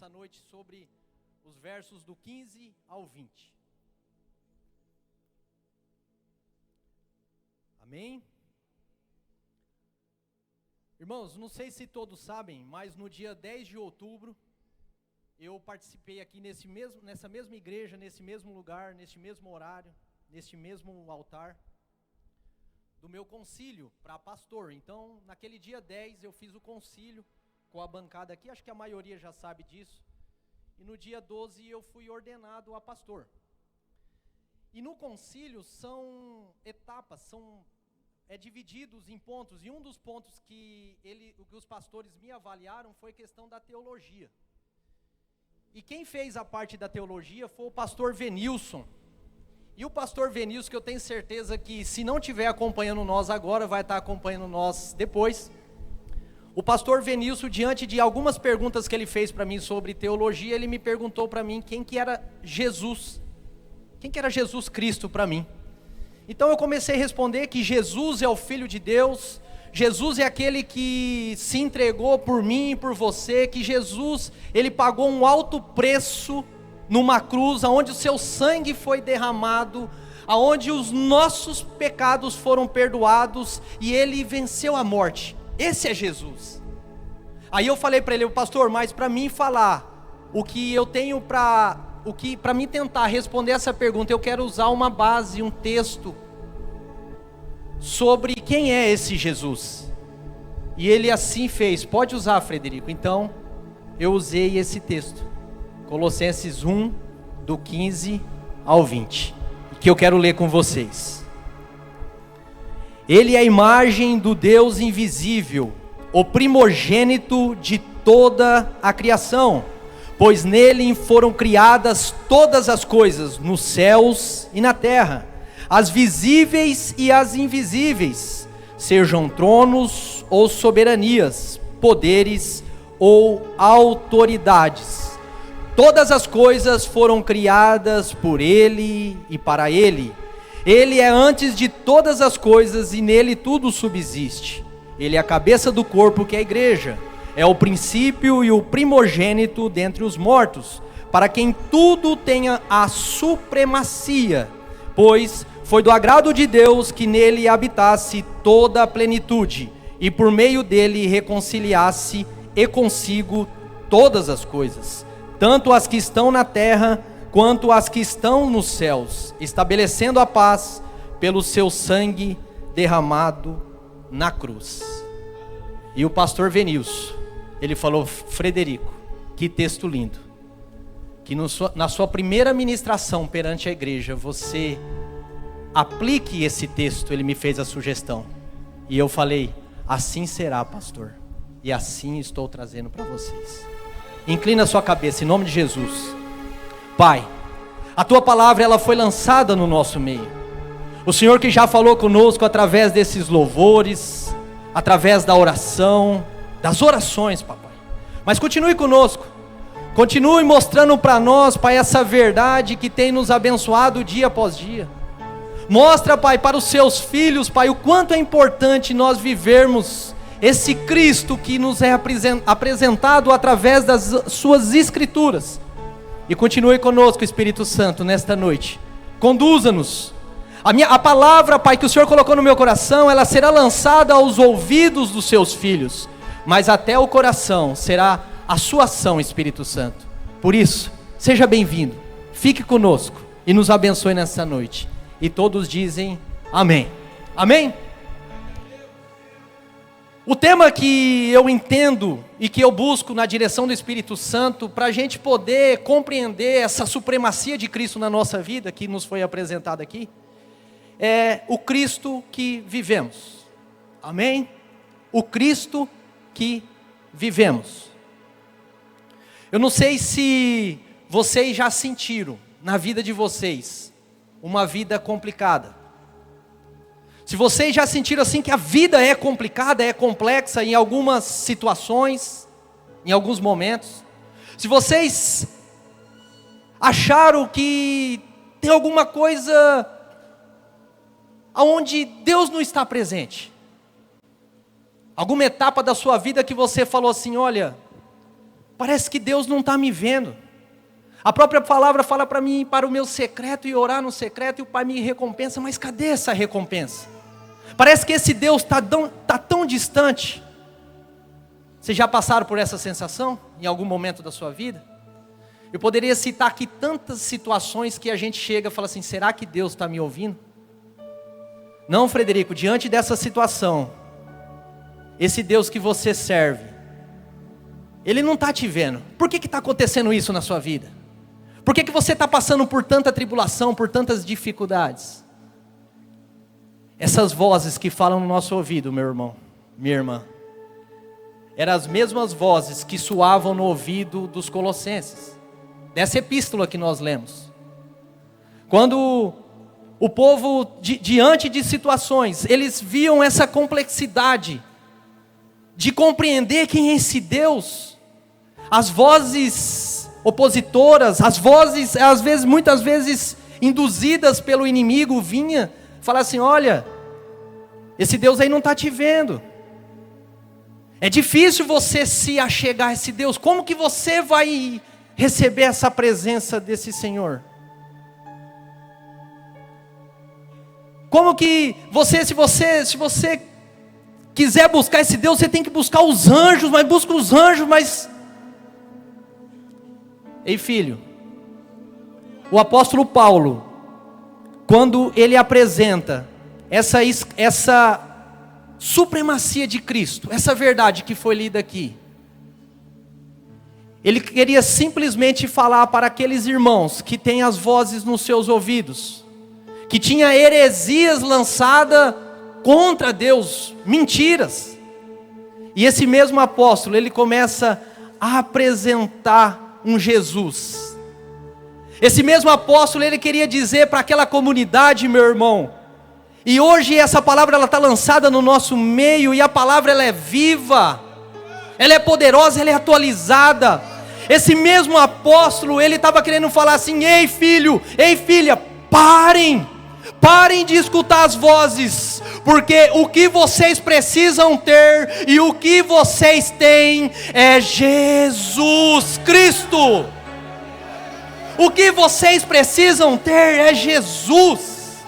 nessa noite sobre os versos do 15 ao 20. Amém? Irmãos, não sei se todos sabem, mas no dia 10 de outubro, eu participei aqui nessa mesma igreja, nesse mesmo lugar, neste mesmo horário, neste mesmo altar, do meu concílio para pastor. Então, naquele dia 10, eu fiz o concílio com a bancada aqui, acho que a maioria já sabe disso. E no dia 12, eu fui ordenado a pastor. E no concílio são etapas, divididos em pontos. E um dos pontos que os pastores me avaliaram foi a questão da teologia. E quem fez a parte da teologia foi o pastor Venilson. E o pastor Venilson, que eu tenho certeza que se não estiver acompanhando nós agora, vai estar acompanhando nós depois. O pastor Venilson, diante de algumas perguntas que ele fez para mim sobre teologia, ele me perguntou para mim quem que era Jesus. Quem que era Jesus Cristo para mim? Então eu comecei a responder que Jesus é o Filho de Deus, Jesus é aquele que se entregou por mim e por você, que Jesus, ele pagou um alto preço numa cruz, aonde o seu sangue foi derramado, aonde os nossos pecados foram perdoados e ele venceu a morte. Esse é Jesus. Aí eu falei para ele, pastor, mas para mim falar o que eu tenho para mim tentar responder essa pergunta, eu quero usar uma base, um texto sobre quem é esse Jesus. E ele assim fez. Pode usar, Frederico. Então, eu usei esse texto, Colossenses 1, do 15 ao 20, que eu quero ler com vocês. Ele é a imagem do Deus invisível, o primogênito de toda a criação, pois nele foram criadas todas as coisas, nos céus e na terra, as visíveis e as invisíveis, sejam tronos ou soberanias, poderes ou autoridades. Todas as coisas foram criadas por ele e para ele. Ele é antes de todas as coisas e nele tudo subsiste. Ele é a cabeça do corpo, que é a igreja. É o princípio e o primogênito dentre os mortos, para quem tudo tenha a supremacia, pois foi do agrado de Deus que nele habitasse toda a plenitude, e por meio dele reconciliasse e consigo todas as coisas, tanto as que estão na terra, quanto as que estão nos céus, estabelecendo a paz pelo seu sangue derramado na cruz. E o pastor Venilson, ele falou, Frederico, que texto lindo, que na sua primeira ministração perante a igreja, você aplique esse texto. Ele me fez a sugestão, e eu falei, assim será, pastor, e assim estou trazendo para vocês. Inclina a sua cabeça em nome de Jesus. Pai, a tua palavra ela foi lançada no nosso meio. O Senhor que já falou conosco através desses louvores, através da oração, das orações, papai. Mas continue conosco, continue mostrando para nós, Pai, essa verdade que tem nos abençoado dia após dia. Mostra, Pai, para os seus filhos, Pai, o quanto é importante nós vivermos esse Cristo que nos é apresentado através das suas escrituras. E continue conosco, Espírito Santo, nesta noite. Conduza-nos. A palavra, Pai, que o Senhor colocou no meu coração, ela será lançada aos ouvidos dos seus filhos, mas até o coração será a sua ação, Espírito Santo. Por isso, seja bem-vindo, fique conosco e nos abençoe nessa noite. E todos dizem amém. Amém? O tema que eu entendo e que eu busco na direção do Espírito Santo, para a gente poder compreender essa supremacia de Cristo na nossa vida, que nos foi apresentado aqui, é o Cristo que vivemos. Amém? O Cristo que vivemos. Eu não sei se vocês já sentiram na vida de vocês uma vida complicada. Se vocês já sentiram assim que a vida é complicada, é complexa em algumas situações, em alguns momentos. Se vocês acharam que tem alguma coisa onde Deus não está presente. Alguma etapa da sua vida que você falou assim, olha, parece que Deus não está me vendo. A própria palavra fala para mim, para o meu secreto e orar no secreto, e o Pai me recompensa, mas cadê essa recompensa? Parece que esse Deus está tão distante. Vocês já passaram por essa sensação em algum momento da sua vida? Eu poderia citar aqui tantas situações que a gente chega e fala assim, será que Deus está me ouvindo? Não, Frederico, diante dessa situação, esse Deus que você serve, Ele não está te vendo. Por que está acontecendo isso na sua vida? Por que você está passando por tanta tribulação, por tantas dificuldades? Essas vozes que falam no nosso ouvido, meu irmão, minha irmã, eram as mesmas vozes que soavam no ouvido dos colossenses, dessa epístola que nós lemos. Quando o povo, diante de situações, eles viam essa complexidade de compreender quem é esse Deus, as vozes opositoras, as vozes, muitas vezes induzidas pelo inimigo, vinha falar assim, olha, esse Deus aí não está te vendo. É difícil você se achegar a esse Deus. Como que você vai receber essa presença desse Senhor? Como que se você quiser buscar esse Deus, você tem que buscar os anjos, mas busca os anjos, mas... Ei, filho, o apóstolo Paulo, quando ele apresenta essa supremacia de Cristo, essa verdade que foi lida aqui, ele queria simplesmente falar para aqueles irmãos que têm as vozes nos seus ouvidos, que tinha heresias lançadas contra Deus, mentiras. E esse mesmo apóstolo, ele começa a apresentar um Jesus. Esse mesmo apóstolo, ele queria dizer para aquela comunidade, meu irmão, e hoje essa palavra ela está lançada no nosso meio, e a palavra ela é viva, ela é poderosa, ela é atualizada. Esse mesmo apóstolo, ele estava querendo falar assim, ei filho, ei filha, parem de escutar as vozes, porque o que vocês precisam ter, e o que vocês têm, é Jesus Cristo. O que vocês precisam ter é Jesus.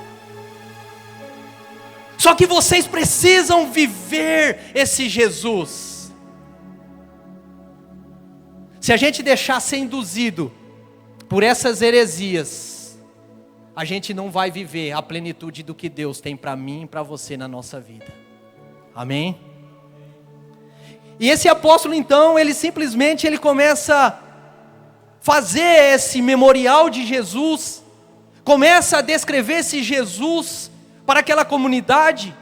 Só que vocês precisam viver esse Jesus. Se a gente deixar ser induzido por essas heresias, a gente não vai viver a plenitude do que Deus tem para mim e para você na nossa vida. Amém? E esse apóstolo então, ele simplesmente começa a fazer esse memorial de Jesus, começa a descrever esse Jesus para aquela comunidade,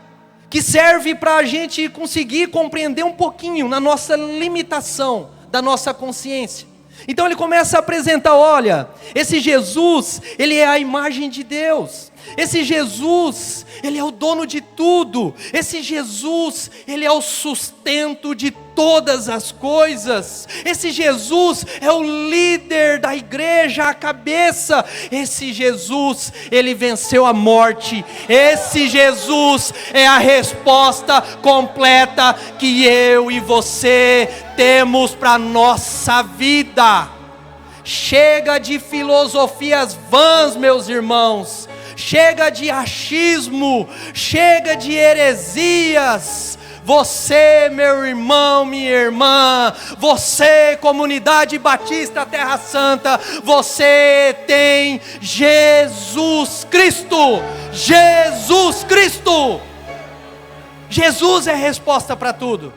que serve para a gente conseguir compreender um pouquinho na nossa limitação, da nossa consciência. Então ele começa a apresentar, olha, esse Jesus, ele é a imagem de Deus. Esse Jesus, ele é o dono de tudo. Esse Jesus, ele é o sustento de todas as coisas. Esse Jesus é o líder da igreja, a cabeça. Esse Jesus, ele venceu a morte. Esse Jesus é a resposta completa que eu e você temos para a nossa vida. Chega de filosofias vãs, meus irmãos. Chega de achismo, chega de heresias. Você, meu irmão, minha irmã, você, comunidade batista Terra Santa, você tem Jesus Cristo. Jesus Cristo. Jesus é a resposta para tudo.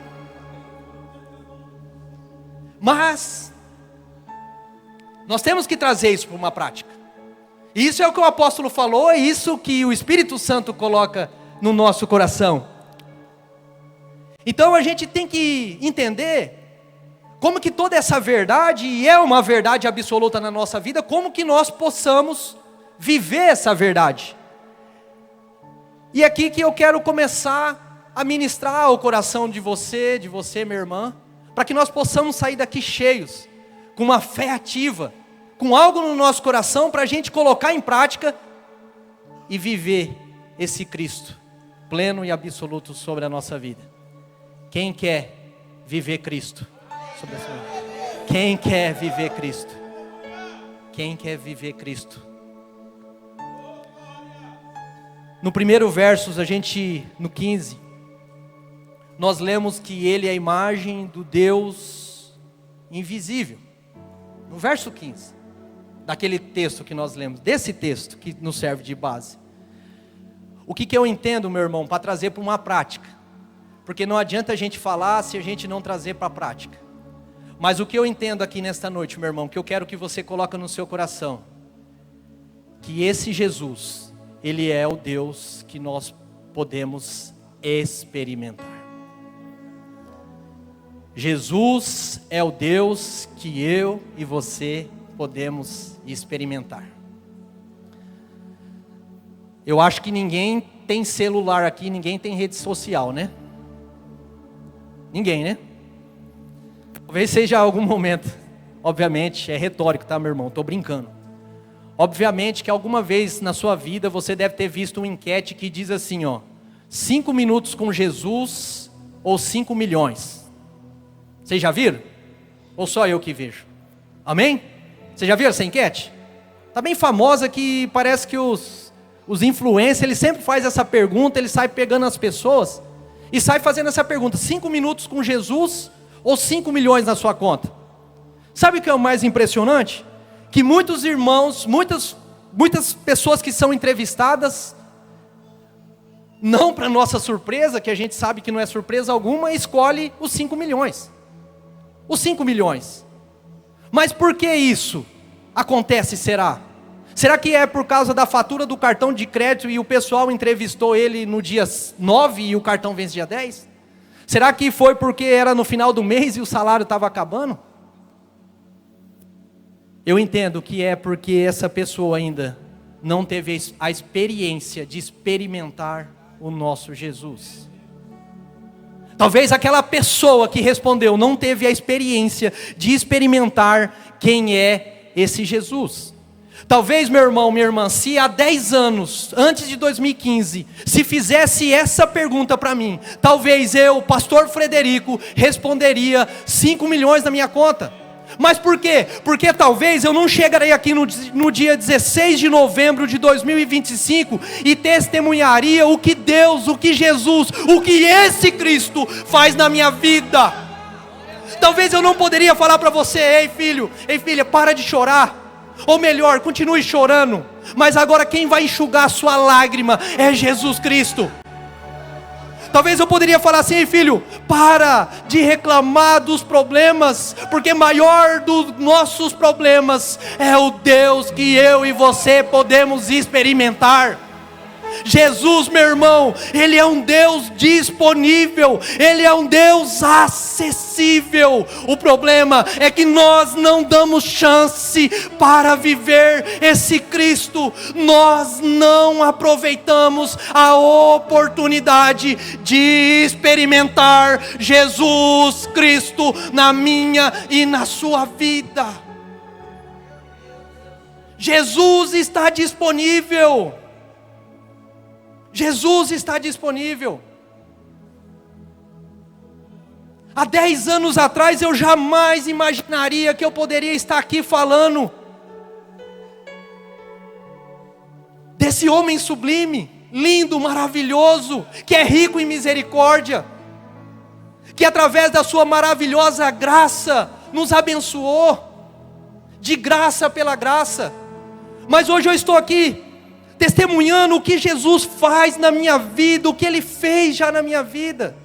Mas nós temos que trazer isso para uma prática. Isso é o que o apóstolo falou, é isso que o Espírito Santo coloca no nosso coração. Então a gente tem que entender como que toda essa verdade, e é uma verdade absoluta na nossa vida, como que nós possamos viver essa verdade. E é aqui que eu quero começar a ministrar ao coração de você, minha irmã, para que nós possamos sair daqui cheios, com uma fé ativa, com algo no nosso coração para a gente colocar em prática e viver esse Cristo pleno e absoluto sobre a nossa vida. Quem quer viver Cristo sobre a sua vida? Quem quer viver Cristo? Quem quer viver Cristo? No primeiro verso, no 15, nós lemos que Ele é a imagem do Deus invisível. No verso 15, daquele texto que nós lemos, desse texto que nos serve de base. O que eu entendo, meu irmão, para trazer para uma prática? Porque não adianta a gente falar se a gente não trazer para a prática. Mas o que eu entendo aqui nesta noite, meu irmão, que eu quero que você coloque no seu coração, que esse Jesus, Ele é o Deus que nós podemos experimentar. Jesus é o Deus que eu e você podemos experimentar. Eu acho que ninguém tem celular aqui, ninguém tem rede social, né? Ninguém, né? Talvez seja algum momento, obviamente, é retórico, tá, meu irmão? Estou brincando. Obviamente que alguma vez na sua vida você deve ter visto uma enquete que diz assim, 5 minutos com Jesus ou 5 milhões. Vocês já viram? Ou só eu que vejo? Amém? Vocês já viram essa enquete? Está bem famosa, que parece que os influencers, eles sempre fazem essa pergunta, eles saem pegando as pessoas e saem fazendo essa pergunta: 5 minutos com Jesus ou 5 milhões na sua conta? Sabe o que é o mais impressionante? Que muitos irmãos, muitas pessoas que são entrevistadas, não para nossa surpresa, que a gente sabe que não é surpresa alguma, escolhe os 5 milhões. Os 5 milhões. Mas por que isso acontece, será? Será que é por causa da fatura do cartão de crédito e o pessoal entrevistou ele no dia 9 e o cartão vence dia 10? Será que foi porque era no final do mês e o salário estava acabando? Eu entendo que é porque essa pessoa ainda não teve a experiência de experimentar o nosso Jesus. Talvez aquela pessoa que respondeu não teve a experiência de experimentar quem é esse Jesus. Talvez, meu irmão, minha irmã, se há 10 anos, antes de 2015, se fizesse essa pergunta para mim, talvez eu, pastor Frederico, responderia 5 milhões na minha conta. Mas por quê? Porque talvez eu não chegarei aqui no dia 16 de novembro de 2025 e testemunharia o que Deus, o que Jesus, o que esse Cristo faz na minha vida. Talvez eu não poderia falar para você: ei filho, ei filha, para de chorar. Ou melhor, continue chorando, mas agora quem vai enxugar a sua lágrima é Jesus Cristo. Talvez eu poderia falar assim: ei filho, para de reclamar dos problemas, porque maior dos nossos problemas é o Deus que eu e você podemos experimentar. Jesus, meu irmão, Ele é um Deus disponível, Ele é um Deus acessível. O problema é que nós não damos chance para viver esse Cristo. Nós não aproveitamos a oportunidade de experimentar Jesus Cristo na minha e na sua vida. Jesus está disponível. Jesus está disponível. Há 10 anos atrás eu jamais imaginaria que eu poderia estar aqui falando desse homem sublime, lindo, maravilhoso, que é rico em misericórdia, que através da sua maravilhosa graça nos abençoou, de graça pela graça. Mas hoje eu estou aqui testemunhando o que Jesus faz na minha vida, o que Ele fez já na minha vida.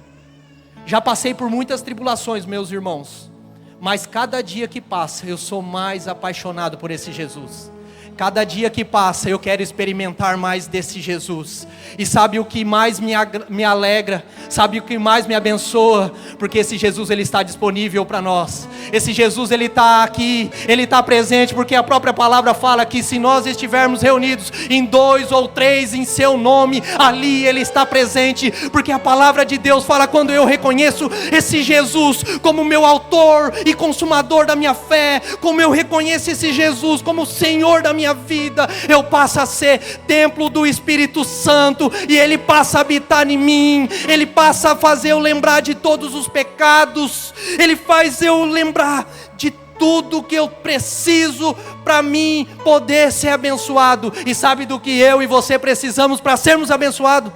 Já passei por muitas tribulações, meus irmãos, mas cada dia que passa eu sou mais apaixonado por esse Jesus. Cada dia que passa eu quero experimentar mais desse Jesus. E sabe o que mais me alegra? Sabe o que mais me abençoa? Porque esse Jesus, Ele está disponível para nós. Esse Jesus, Ele está aqui, Ele está presente, porque a própria palavra fala que se nós estivermos reunidos em 2 ou 3 em seu nome, ali Ele está presente. Porque a palavra de Deus fala: quando eu reconheço esse Jesus como meu autor e consumador da minha fé, como eu reconheço esse Jesus como o Senhor da minha vida, eu passo a ser templo do Espírito Santo, e Ele passa a habitar em mim. Ele passa a fazer eu lembrar de todos os pecados, Ele faz eu lembrar de tudo que eu preciso para mim poder ser abençoado. E sabe do que eu e você precisamos para sermos abençoados?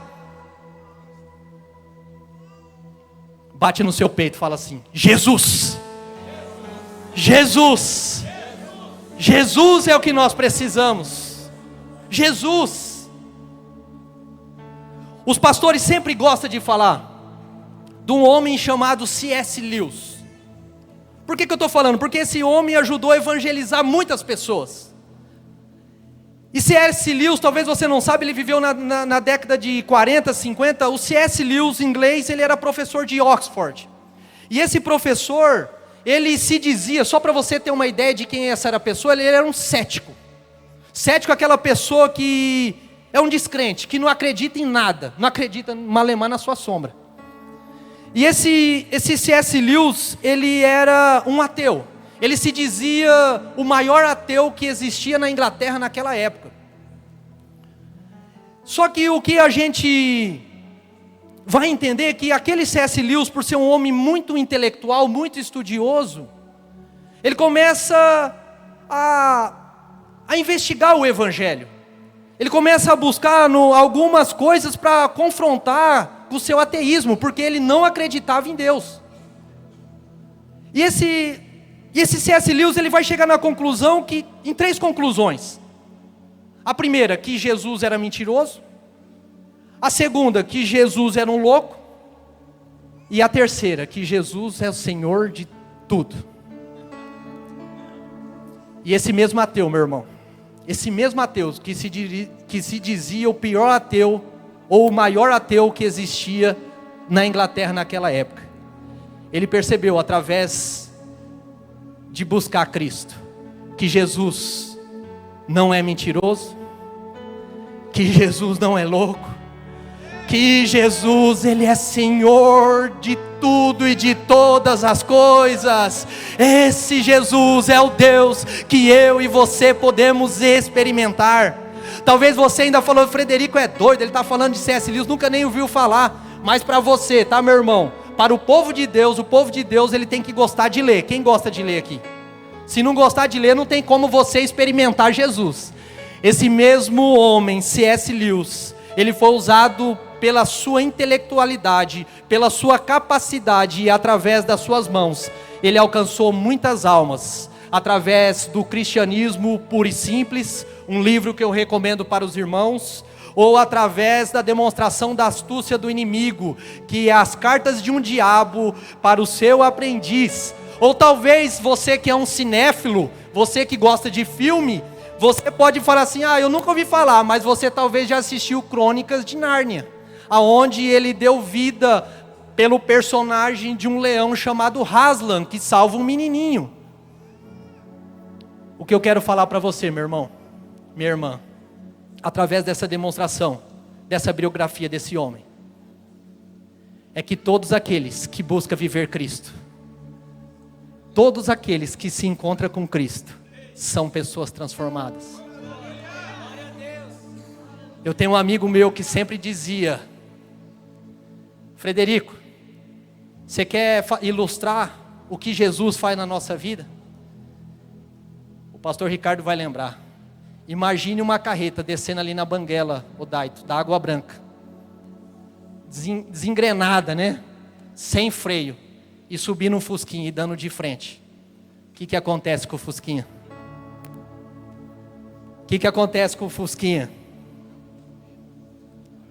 Bate no seu peito e fala assim: Jesus. Jesus. Jesus é o que nós precisamos. Jesus. Os pastores sempre gostam de falar de um homem chamado C.S. Lewis. Por que eu estou falando? Porque esse homem ajudou a evangelizar muitas pessoas. E C.S. Lewis, talvez você não saiba, ele viveu na década de 40, 50. O C.S. Lewis, em inglês, ele era professor de Oxford. E esse professor, ele se dizia, só para você ter uma ideia de quem essa era a pessoa, ele era um cético. Cético é aquela pessoa que é um descrente, que não acredita em nada, não acredita malemar na sua sombra. E esse C.S. Lewis, ele era um ateu. Ele se dizia o maior ateu que existia na Inglaterra naquela época. Só que o que a gente vai entender é que aquele C.S. Lewis, por ser um homem muito intelectual, muito estudioso, ele começa a investigar o Evangelho. Ele começa a buscar algumas coisas para confrontar com o seu ateísmo, porque ele não acreditava em Deus. E esse C.S. Lewis, ele vai chegar na conclusão em 3 conclusões. A primeira, que Jesus era mentiroso. A segunda, que Jesus era um louco. E a terceira, que Jesus é o Senhor de tudo. E esse mesmo ateu, meu irmão, esse mesmo ateu que se dizia o pior ateu, ou o maior ateu que existia na Inglaterra naquela época, ele percebeu através de buscar Cristo, que Jesus não é mentiroso, que Jesus não é louco, que Jesus, Ele é Senhor de tudo e de todas as coisas. Esse Jesus é o Deus que eu e você podemos experimentar. Talvez você ainda falou, Frederico é doido, ele está falando de C.S. Lewis, nunca nem ouviu falar. Mas para você, tá, meu irmão? Para o povo de Deus, ele tem que gostar de ler. Quem gosta de ler aqui? Se não gostar de ler, não tem como você experimentar Jesus. Esse mesmo homem, C.S. Lewis, ele foi usado pela sua intelectualidade, pela sua capacidade, e através das suas mãos, ele alcançou muitas almas, através do cristianismo puro e simples, um livro que eu recomendo para os irmãos, ou através da demonstração da astúcia do inimigo, que é as cartas de um diabo para o seu aprendiz. Ou talvez você que é um cinéfilo, você que gosta de filme, você pode falar assim, eu nunca ouvi falar, mas você talvez já assistiu Crônicas de Nárnia, aonde ele deu vida pelo personagem de um leão chamado Aslan, que salva um menininho. O que eu quero falar para você, meu irmão, minha irmã, através dessa demonstração, dessa biografia desse homem, é que todos aqueles que buscam viver Cristo, todos aqueles que se encontram com Cristo, são pessoas transformadas. Eu tenho um amigo meu que sempre dizia, Frederico, você quer ilustrar o que Jesus faz na nossa vida? O pastor Ricardo vai lembrar. Imagine uma carreta descendo ali na banguela, o Daito, da Água Branca, desengrenada, né? Sem freio, e subindo um fusquinha e dando de frente. O que acontece com o fusquinha? O que acontece com o fusquinha?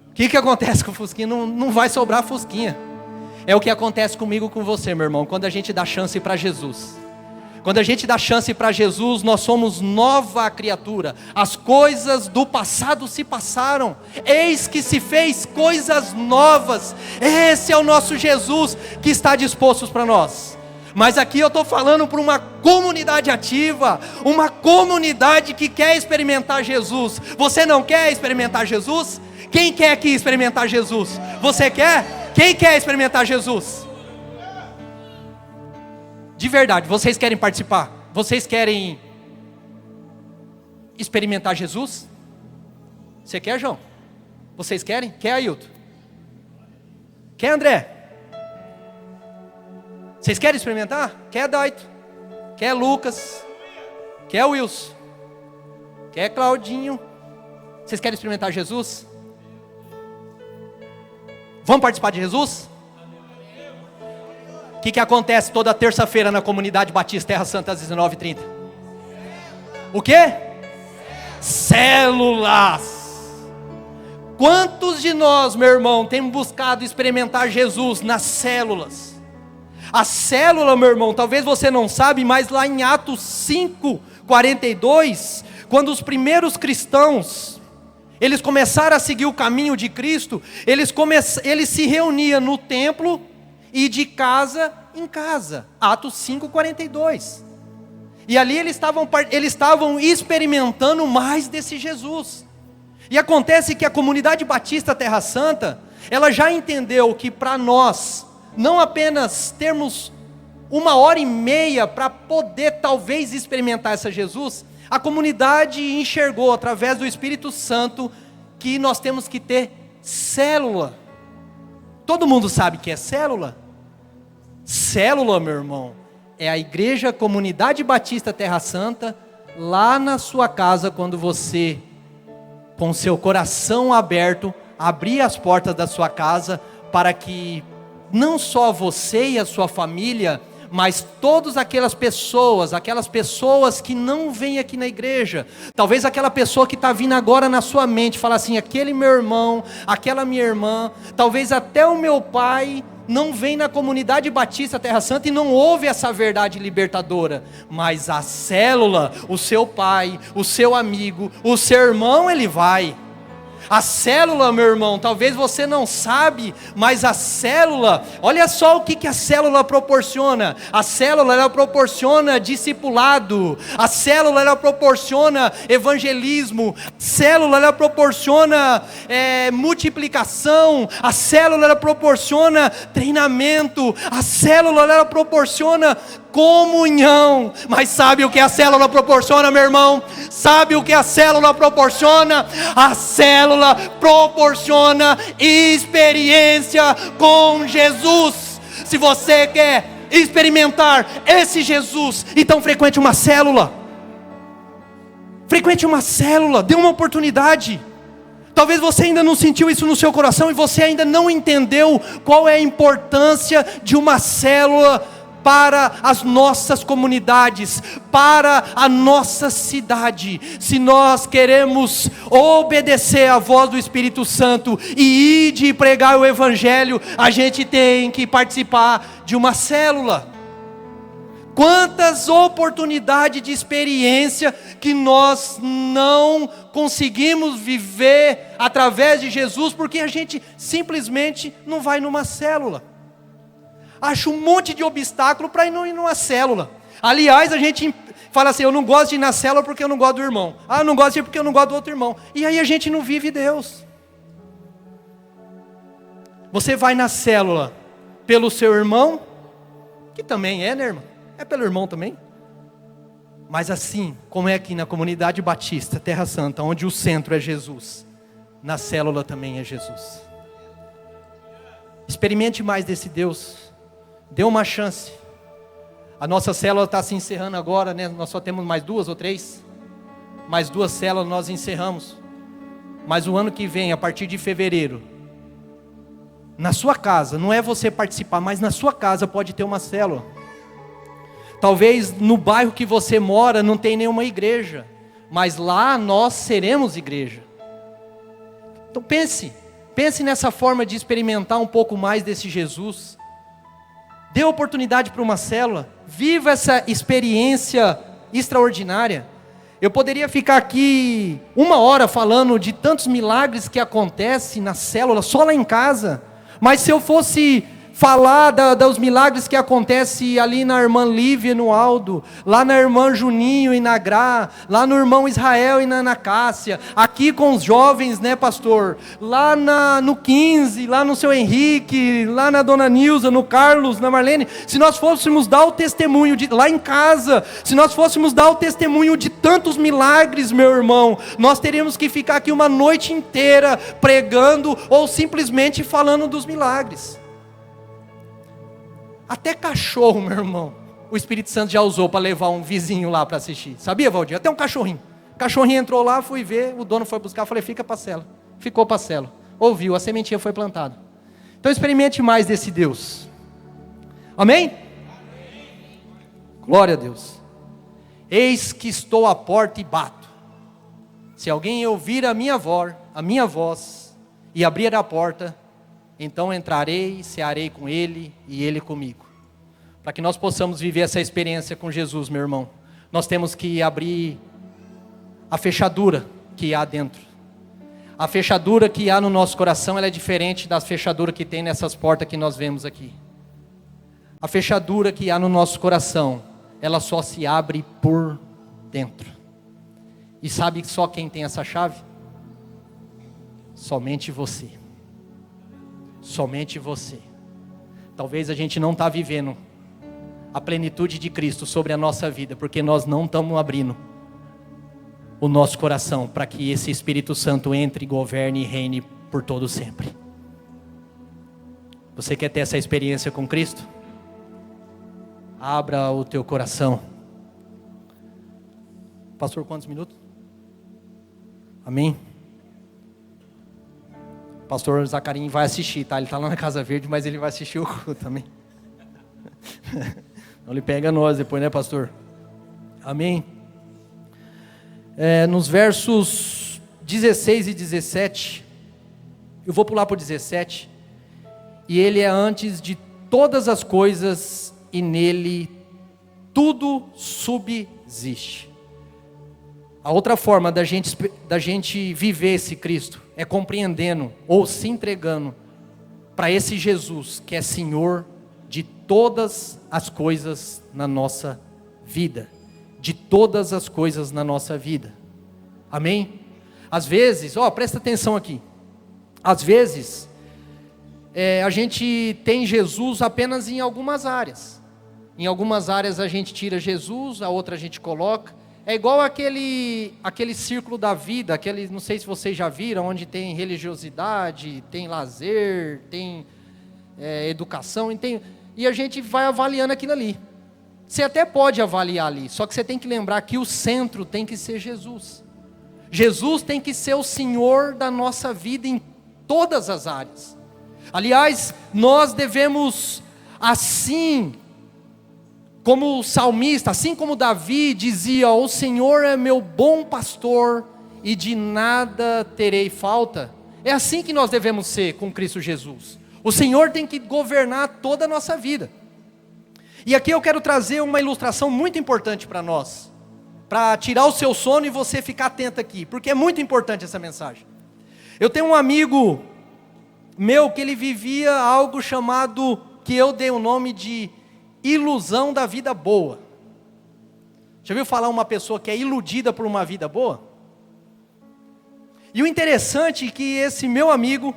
O que acontece com o fusquinha? Não vai sobrar fusquinha. É o que acontece comigo, com você, meu irmão, quando a gente dá chance para Jesus. Quando a gente dá chance para Jesus, nós somos nova criatura. As coisas do passado se passaram, eis que se fez coisas novas. Esse é o nosso Jesus que está disposto para nós. Mas aqui eu estou falando para uma comunidade ativa, uma comunidade que quer experimentar Jesus. Você não quer experimentar Jesus? Quem quer aqui experimentar Jesus? Você quer? Quem quer experimentar Jesus? De verdade, vocês querem participar? Vocês querem experimentar Jesus? Você quer, João? Vocês querem? Quer, Ailton? Quer, André? Vocês querem experimentar? Quer, Daito? Quer Lucas? Quer Wilson? Quer Claudinho? Vocês querem experimentar Jesus? Vamos participar de Jesus? O que acontece toda terça-feira na Comunidade Batista Terra Santa às 19h30? O quê? Células. Quantos de nós, meu irmão, temos buscado experimentar Jesus nas células? A célula, meu irmão, talvez você não sabe, mas lá em Atos 5:42, quando os primeiros cristãos, eles começaram a seguir o caminho de Cristo, eles se reuniam no templo e de casa em casa. Atos 5:42. E ali eles estavam experimentando mais desse Jesus. E acontece que a Comunidade Batista Terra Santa, ela já entendeu que para nós, não apenas termos 1h30 para poder talvez experimentar esse Jesus, a comunidade enxergou através do Espírito Santo que nós temos que ter célula. Todo mundo sabe o que é célula? Célula, meu irmão, é a Igreja Comunidade Batista Terra Santa, lá na sua casa, quando você, com seu coração aberto, abrir as portas da sua casa, para que não só você e a sua família, mas todas aquelas pessoas que não vêm aqui na igreja, talvez aquela pessoa que está vindo agora na sua mente, fala assim, aquele meu irmão, aquela minha irmã, talvez até o meu pai não vem na Comunidade Batista Terra Santa e não ouve essa verdade libertadora, mas a célula, o seu pai, o seu amigo, o seu irmão, ele vai. A célula, meu irmão, talvez você não sabe, mas a célula, olha só o que a célula proporciona. A célula, ela proporciona discipulado. A célula, ela proporciona evangelismo. A célula, ela proporciona multiplicação. A célula, ela proporciona treinamento. A célula, ela proporciona comunhão. Mas sabe o que a célula proporciona, meu irmão? Sabe o que a célula proporciona? A célula proporciona experiência com Jesus. Se você quer experimentar esse Jesus, então frequente uma célula. Frequente uma célula, dê uma oportunidade. Talvez você ainda não sentiu isso no seu coração e você ainda não entendeu qual é a importância de uma célula para as nossas comunidades, para a nossa cidade. Se nós queremos obedecer à voz do Espírito Santo e ir de pregar o Evangelho, a gente tem que participar de uma célula. Quantas oportunidades de experiência que nós não conseguimos viver através de Jesus, porque a gente simplesmente não vai numa célula. Acha um monte de obstáculo para ir numa célula. Aliás, a gente fala assim, eu não gosto de ir na célula porque eu não gosto do irmão. Eu não gosto de ir porque eu não gosto do outro irmão. E aí a gente não vive Deus. Você vai na célula pelo seu irmão, que também é, né, irmão? É pelo irmão também. Mas assim, como é aqui na Comunidade Batista Terra Santa, onde o centro é Jesus, na célula também é Jesus. Experimente mais desse Deus. Dê uma chance. A nossa célula está se encerrando agora, né? Nós só temos mais 2 ou 3. Mais 2 células nós encerramos. Mas o ano que vem, a partir de fevereiro, na sua casa, não é você participar, mas na sua casa pode ter uma célula. Talvez no bairro que você mora não tem nenhuma igreja, mas lá nós seremos igreja. Então pense nessa forma de experimentar um pouco mais desse Jesus. Dê oportunidade para uma célula, viva essa experiência extraordinária. Eu poderia ficar aqui 1 hora falando de tantos milagres que acontecem na célula, só lá em casa. Mas se eu fosse falar dos milagres que acontecem ali na irmã Lívia e no Aldo, lá na irmã Juninho e na Gra, lá no irmão Israel e na Ana Cássia, aqui com os jovens, né, pastor? Lá no 15, lá no seu Henrique, lá na dona Nilza, no Carlos, na Marlene. Se nós fôssemos dar o testemunho lá em casa, se nós fôssemos dar o testemunho de tantos milagres, meu irmão, nós teríamos que ficar aqui uma noite inteira pregando ou simplesmente falando dos milagres. Até cachorro, meu irmão, o Espírito Santo já usou para levar um vizinho lá para assistir. Sabia, Valdir? Até um cachorrinho. O cachorrinho entrou lá, fui ver, o dono foi buscar, falei, fica para a cela. Ficou para a cela. Ouviu, a sementinha foi plantada. Então experimente mais desse Deus. Amém? Glória a Deus. Eis que estou à porta e bato. Se alguém ouvir a minha voz e abrir a porta, então entrarei, cearei com ele e ele comigo. Para que nós possamos viver essa experiência com Jesus, meu irmão, nós temos que abrir a fechadura que há dentro. A fechadura que há no nosso coração, ela é diferente da fechadura que tem nessas portas que nós vemos aqui. A fechadura que há no nosso coração, ela só se abre por dentro. E sabe só quem tem essa chave? Somente você. Somente você. Talvez a gente não está vivendo a plenitude de Cristo sobre a nossa vida, porque nós não estamos abrindo o nosso coração para que esse Espírito Santo entre, governe e reine por todo sempre. Você quer ter essa experiência com Cristo? Abra o teu coração. Pastor, quantos minutos? Amém? Pastor Zacarim vai assistir, tá? Ele está lá na Casa Verde, mas ele vai assistir o culto também. Não lhe pega nós depois, né, pastor? Amém? Nos versos 16 e 17, eu vou pular para o 17, e ele é antes de todas as coisas, e nele tudo subsiste. A outra forma da gente viver esse Cristo é compreendendo ou se entregando para esse Jesus que é Senhor de todas as coisas na nossa vida. De todas as coisas na nossa vida. Amém? Às vezes, presta atenção aqui. Às vezes, a gente tem Jesus apenas em algumas áreas. Em algumas áreas a gente tira Jesus, a outra a gente coloca. É igual aquele círculo da vida, não sei se vocês já viram, onde tem religiosidade, tem lazer, tem educação, e a gente vai avaliando aquilo ali. Você até pode avaliar ali, só que você tem que lembrar que o centro tem que ser Jesus. Jesus tem que ser o Senhor da nossa vida em todas as áreas. Aliás, nós devemos, assim como o salmista, assim como Davi dizia, o Senhor é meu bom pastor e de nada terei falta. É assim que nós devemos ser com Cristo Jesus. O Senhor tem que governar toda a nossa vida. E aqui eu quero trazer uma ilustração muito importante para nós, para tirar o seu sono e você ficar atento aqui, porque é muito importante essa mensagem. Eu tenho um amigo meu que ele vivia algo chamado, que eu dei o nome de ilusão da vida boa. Já viu falar uma pessoa que é iludida por uma vida boa? E o interessante é que esse meu amigo,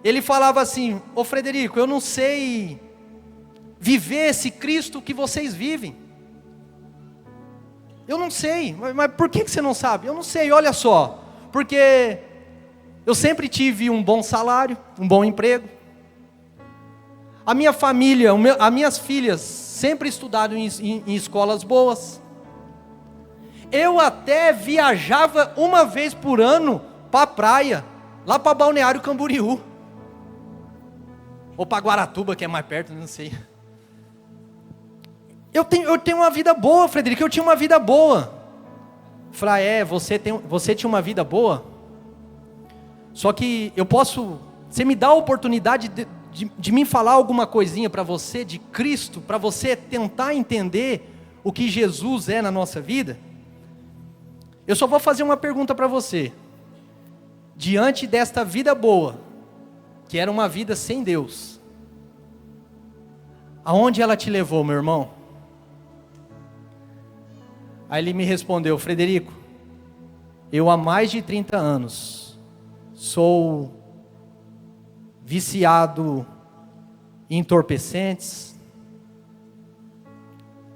ele falava assim, ô Frederico, eu não sei viver esse Cristo que vocês vivem. Eu não sei, mas por que você não sabe? Eu não sei, olha só, porque eu sempre tive um bom salário, um bom emprego. A minha família, as minhas filhas sempre estudaram em escolas boas. Eu até viajava uma vez por ano para a praia, lá para Balneário Camboriú. Ou para Guaratuba, que é mais perto, não sei. Eu tenho uma vida boa, Frederico, eu tinha uma vida boa. Falei, você tinha uma vida boa? Só que você me dá a oportunidade de me falar alguma coisinha para você, de Cristo, para você tentar entender o que Jesus é na nossa vida? Eu só vou fazer uma pergunta para você. Diante desta vida boa, que era uma vida sem Deus, aonde ela te levou, meu irmão? Aí ele me respondeu, Frederico, eu há mais de 30 anos sou viciado em entorpecentes,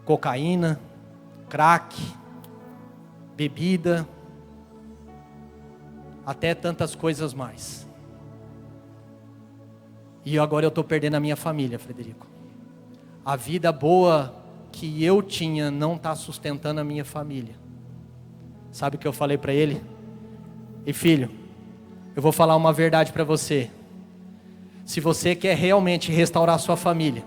cocaína, crack, bebida, até tantas coisas mais. E agora eu estou perdendo a minha família, Frederico. A vida boa que eu tinha não está sustentando a minha família. Sabe o que eu falei para ele? E filho, eu vou falar uma verdade para você. Se você quer realmente restaurar sua família,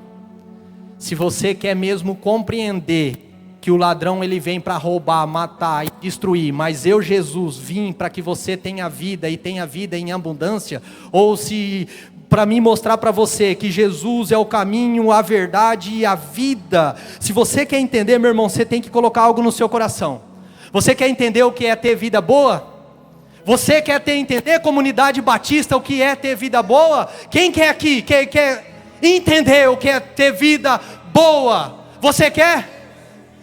se você quer mesmo compreender que o ladrão ele vem para roubar, matar e destruir, mas eu, Jesus, vim para que você tenha vida e tenha vida em abundância, ou se para mim mostrar para você que Jesus é o caminho, a verdade e a vida. Se você quer entender, meu irmão, você tem que colocar algo no seu coração. Você quer entender o que é ter vida boa? Você quer entender, comunidade batista, o que é ter vida boa? Quem quer aqui, quer entender o que é ter vida boa? Você quer?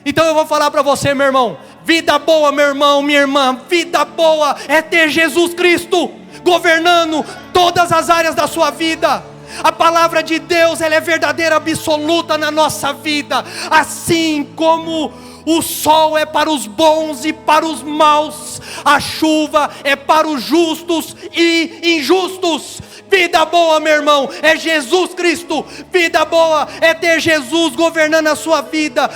Então eu vou falar para você, meu irmão, vida boa, meu irmão, minha irmã, vida boa é ter Jesus Cristo governando todas as áreas da sua vida. A palavra de Deus, ela é verdadeira, absoluta na nossa vida, assim como o sol é para os bons e para os maus, a chuva é para os justos e injustos. Vida boa, meu irmão, é Jesus Cristo. Vida boa é ter Jesus governando a sua vida.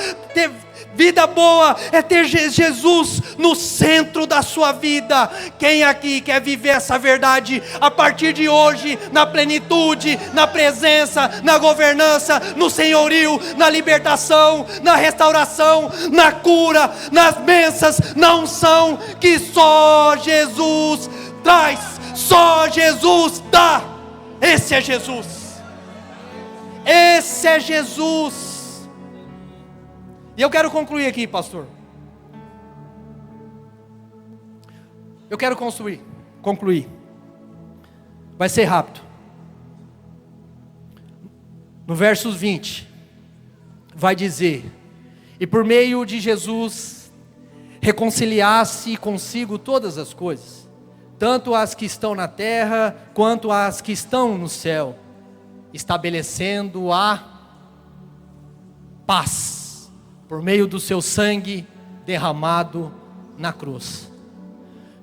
Vida boa é ter Jesus no centro da sua vida. Quem aqui quer viver essa verdade a partir de hoje, na plenitude, na presença, na governança, no senhorio, na libertação, na restauração, na cura, nas bênçãos, na unção que só Jesus traz, só Jesus dá? Esse é Jesus. Esse é Jesus. E eu quero concluir aqui, pastor. Eu quero concluir. Vai ser rápido. No versos 20, vai dizer: e por meio de Jesus, reconciliasse consigo todas as coisas, tanto as que estão na terra, quanto as que estão no céu, estabelecendo a paz, por meio do seu sangue derramado na cruz.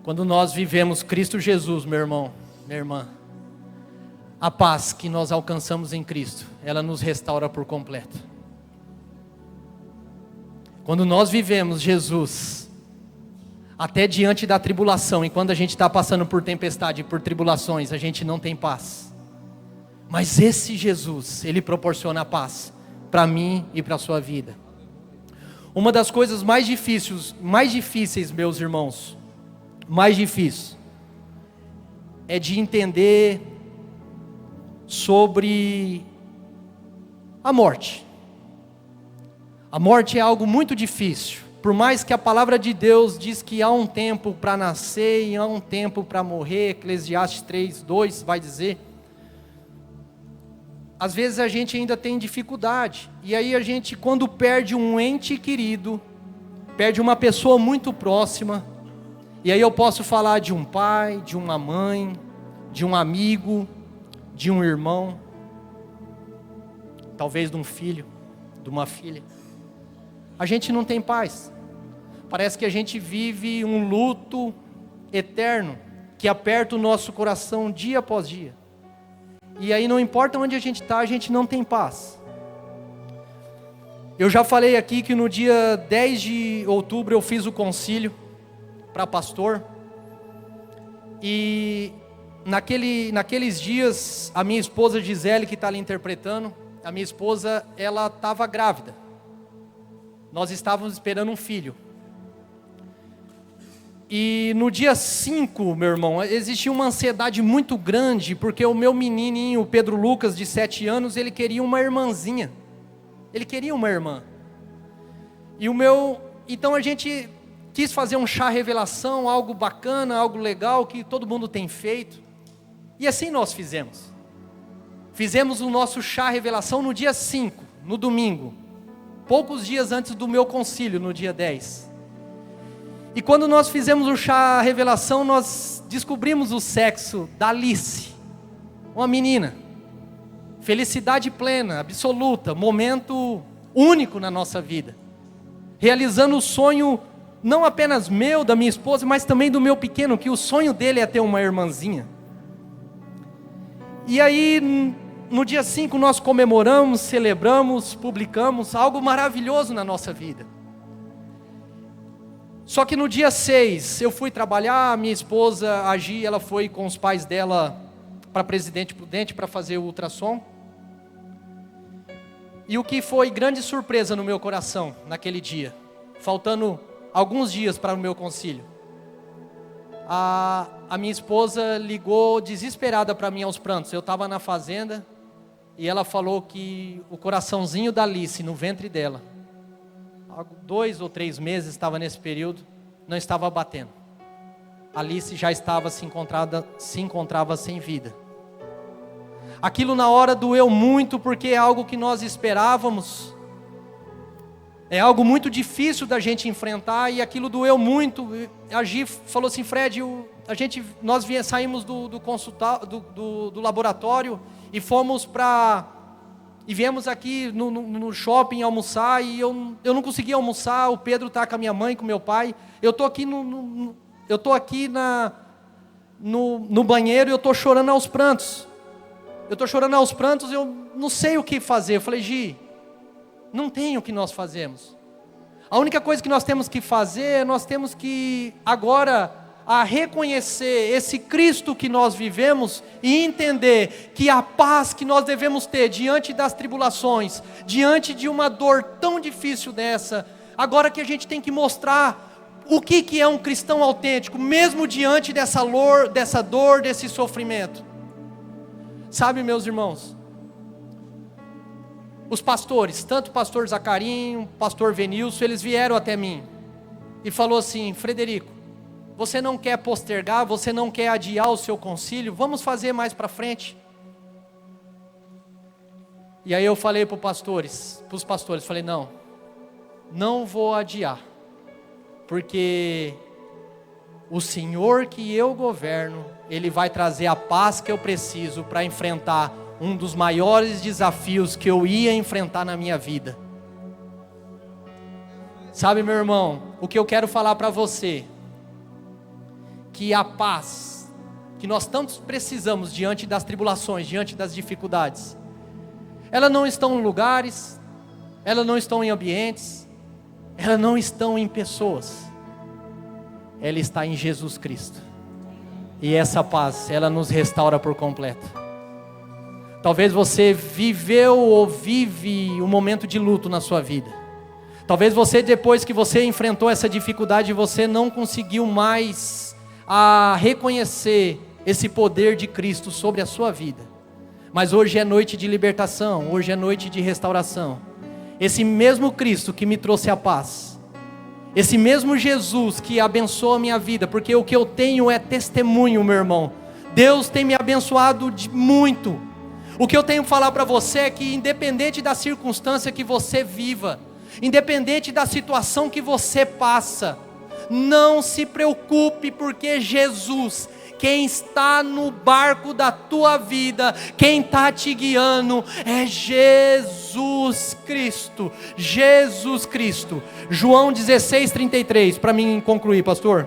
Quando nós vivemos Cristo Jesus, meu irmão, minha irmã, a paz que nós alcançamos em Cristo, ela nos restaura por completo. Quando nós vivemos Jesus, até diante da tribulação, e quando a gente está passando por tempestade, por tribulações, a gente não tem paz. Mas esse Jesus, Ele proporciona a paz para mim e para a sua vida. Uma das coisas mais difíceis, meus irmãos, mais difícil, é de entender sobre a morte. A morte é algo muito difícil. Por mais que a palavra de Deus diz que há um tempo para nascer e há um tempo para morrer, Eclesiastes 3:2 vai dizer. Às vezes a gente ainda tem dificuldade, e aí a gente, quando perde um ente querido, perde uma pessoa muito próxima, e aí eu posso falar de um pai, de uma mãe, de um amigo, de um irmão, talvez de um filho, de uma filha. A gente não tem paz, parece que a gente vive um luto eterno, que aperta o nosso coração dia após dia. E aí não importa onde a gente está, a gente não tem paz. Eu já falei aqui que no dia 10 de outubro eu fiz o concílio para pastor. E naqueles dias, a minha esposa Gisele, que está ali interpretando, a minha esposa, ela estava grávida. Nós estávamos esperando um filho. E no dia 5, meu irmão, existia uma ansiedade muito grande, porque o meu menininho, o Pedro Lucas, de 7 anos, ele queria uma irmãzinha. Ele queria uma irmã. Então a gente quis fazer um chá revelação, algo bacana, algo legal, que todo mundo tem feito. E assim nós fizemos. Fizemos o nosso chá revelação no dia 5, no domingo. Poucos dias antes do meu concílio, no dia 10. E quando nós fizemos o chá revelação, nós descobrimos o sexo da Alice, uma menina. Felicidade plena, absoluta, momento único na nossa vida. Realizando o sonho, não apenas meu, da minha esposa, mas também do meu pequeno, que o sonho dele é ter uma irmãzinha. E aí, no dia 5 nós comemoramos, celebramos, publicamos algo maravilhoso na nossa vida. Só que no dia 6 eu fui trabalhar, a minha esposa, a Gi, ela foi com os pais dela para Presidente Prudente para fazer o ultrassom. E o que foi grande surpresa no meu coração naquele dia, faltando alguns dias para o meu concílio, a minha esposa ligou desesperada para mim aos prantos. Eu estava na fazenda e ela falou que o coraçãozinho da Alice no ventre dela, há 2 ou 3 meses estava nesse período, não estava batendo. A Alice já estava se encontrava sem vida. Aquilo na hora doeu muito, porque é algo que nós esperávamos, é algo muito difícil da gente enfrentar, e aquilo doeu muito. A Gi falou assim: Fred, nós saímos do laboratório e fomos e viemos aqui no shopping almoçar, e eu não conseguia almoçar. O Pedro está com a minha mãe, com meu pai, eu estou aqui no banheiro e eu estou chorando aos prantos. Eu não sei o que fazer. Eu falei: Gi, não tem o que nós fazemos. A única coisa que nós temos que fazer, nós temos que agora reconhecer esse Cristo que nós vivemos e entender que a paz que nós devemos ter diante das tribulações, diante de uma dor tão difícil dessa, agora que a gente tem que mostrar o que é um cristão autêntico, mesmo diante dessa dor, desse sofrimento. Sabe, meus irmãos, os pastores, tanto o pastor Zacarinho, o pastor Venilson, eles vieram até mim e falou assim: Frederico, você não quer postergar, você não quer adiar o seu concílio, vamos fazer mais para frente. E aí eu falei para os pastores, falei: não vou adiar, porque o Senhor que eu governo, Ele vai trazer a paz que eu preciso para enfrentar um dos maiores desafios que eu ia enfrentar na minha vida. Sabe, meu irmão, o que eu quero falar para você, que a paz que nós tanto precisamos diante das tribulações, diante das dificuldades, ela não está em lugares, ela não está em ambientes, ela não está em pessoas, ela está em Jesus Cristo. E essa paz, ela nos restaura por completo. Talvez você viveu ou vive um momento de luto na sua vida. Talvez você, depois que você enfrentou essa dificuldade, você não conseguiu mais reconhecer esse poder de Cristo sobre a sua vida. Mas hoje é noite de libertação, hoje é noite de restauração. Esse mesmo Cristo que me trouxe a paz, esse mesmo Jesus que abençoa a minha vida, porque o que eu tenho é testemunho, meu irmão. Deus tem me abençoado muito. O que eu tenho que falar para você é que, independente da circunstância que você viva, independente da situação que você passa, não se preocupe, porque Jesus, quem está no barco da tua vida, quem está te guiando, é Jesus Cristo. Jesus Cristo. João 16:33, para mim concluir, pastor.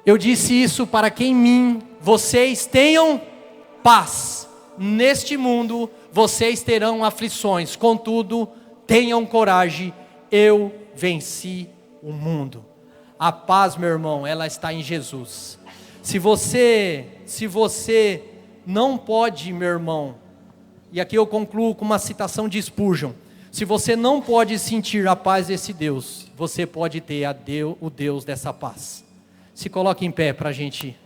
Eu disse isso para que em mim vocês tenham paz. Neste mundo vocês terão aflições, contudo, tenham coragem, eu venci o mundo. A paz, meu irmão, ela está em Jesus. Se você não pode, meu irmão, e aqui eu concluo com uma citação de Spurgeon: se você não pode sentir a paz desse Deus, você pode ter o Deus dessa paz. Se coloque em pé para a gente